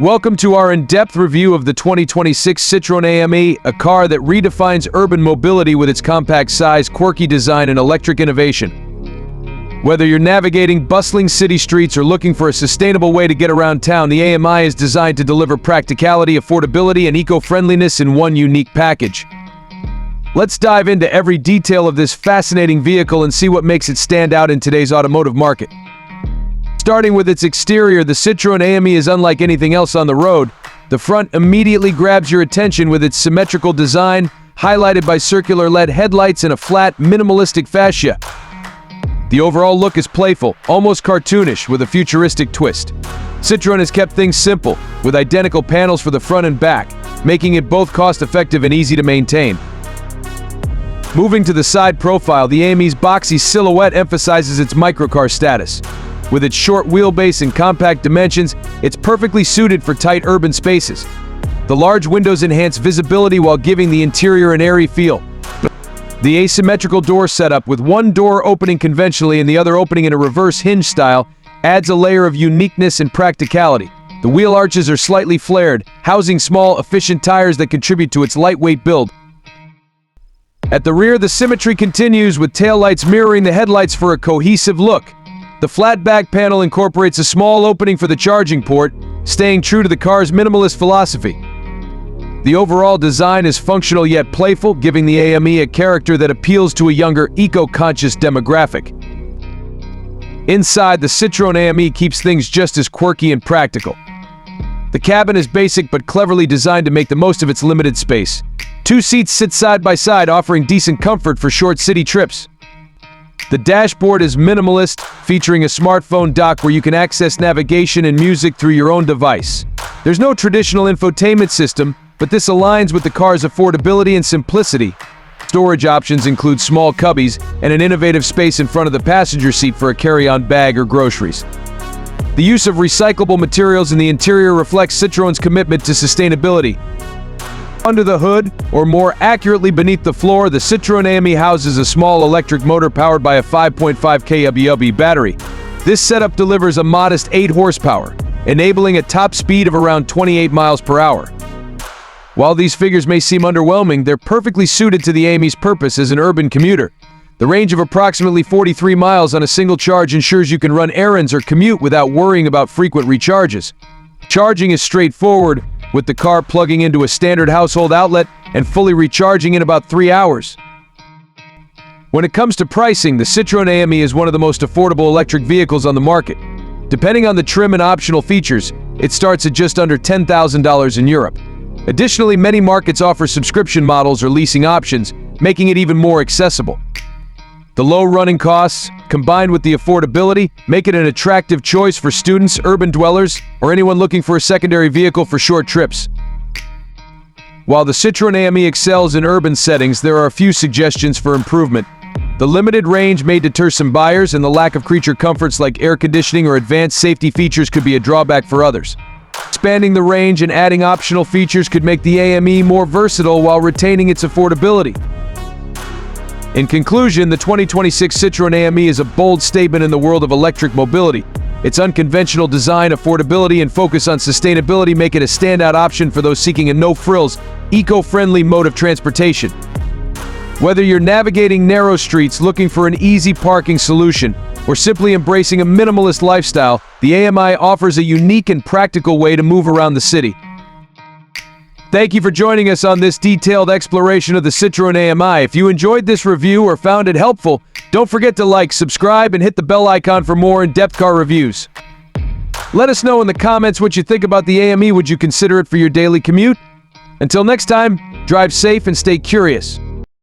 Welcome to our in-depth review of the 2026 Citroën Ami, a car that redefines urban mobility with its compact size, quirky design, and electric innovation. Whether you're navigating bustling city streets or looking for a sustainable way to get around town, the AMI is designed to deliver practicality, affordability, and eco-friendliness in one unique package. Let's dive into every detail of this fascinating vehicle and see what makes it stand out in today's automotive market. Starting with its exterior, the Citroën Ami is unlike anything else on the road. The front immediately grabs your attention with its symmetrical design, highlighted by circular LED headlights and a flat, minimalistic fascia. The overall look is playful, almost cartoonish, with a futuristic twist. Citroën has kept things simple, with identical panels for the front and back, making it both cost-effective and easy to maintain. Moving to the side profile, the Ami's boxy silhouette emphasizes its microcar status. With its short wheelbase and compact dimensions, it's perfectly suited for tight urban spaces. The large windows enhance visibility while giving the interior an airy feel. The asymmetrical door setup, with one door opening conventionally and the other opening in a reverse hinge style, adds a layer of uniqueness and practicality. The wheel arches are slightly flared, housing small, efficient tires that contribute to its lightweight build. At the rear, the symmetry continues, with taillights mirroring the headlights for a cohesive look. The flat back panel incorporates a small opening for the charging port, staying true to the car's minimalist philosophy. The overall design is functional yet playful, giving the AMI a character that appeals to a younger, eco-conscious demographic. Inside, the Citroën Ami keeps things just as quirky and practical. The cabin is basic but cleverly designed to make the most of its limited space. Two seats sit side by side, offering decent comfort for short city trips. The dashboard is minimalist, featuring a smartphone dock where you can access navigation and music through your own device. There's no traditional infotainment system, but this aligns with the car's affordability and simplicity. Storage options include small cubbies and an innovative space in front of the passenger seat for a carry-on bag or groceries. The use of recyclable materials in the interior reflects Citroën's commitment to sustainability. Under the hood, or more accurately beneath the floor, the Citroën Ami houses a small electric motor powered by a 5.5 kWh battery. This setup delivers a modest 8 horsepower, enabling a top speed of around 28 miles per hour. While these figures may seem underwhelming, they're perfectly suited to the Ami's purpose as an urban commuter. The range of approximately 43 miles on a single charge ensures you can run errands or commute without worrying about frequent recharges. Charging is straightforward, with the car plugging into a standard household outlet and fully recharging in about 3 hours. When it comes to pricing, the Citroën Ami is one of the most affordable electric vehicles on the market. Depending on the trim and optional features, it starts at just under $10,000 in Europe. Additionally, many markets offer subscription models or leasing options, making it even more accessible. The low running costs, combined with the affordability, make it an attractive choice for students, urban dwellers, or anyone looking for a secondary vehicle for short trips. While the Citroën Ami excels in urban settings, there are a few suggestions for improvement. The limited range may deter some buyers, and the lack of creature comforts like air conditioning or advanced safety features could be a drawback for others. Expanding the range and adding optional features could make the AMI more versatile while retaining its affordability. In conclusion, the 2026 Citroën Ami is a bold statement in the world of electric mobility. Its unconventional design, affordability, and focus on sustainability make it a standout option for those seeking a no-frills, eco-friendly mode of transportation. Whether you're navigating narrow streets looking for an easy parking solution, or simply embracing a minimalist lifestyle, the AMI offers a unique and practical way to move around the city. Thank you for joining us on this detailed exploration of the Citroën Ami. If you enjoyed this review or found it helpful, don't forget to like, subscribe, and hit the bell icon for more in-depth car reviews. Let us know in the comments what you think about the AMI. Would you consider it for your daily commute? Until next time, drive safe and stay curious.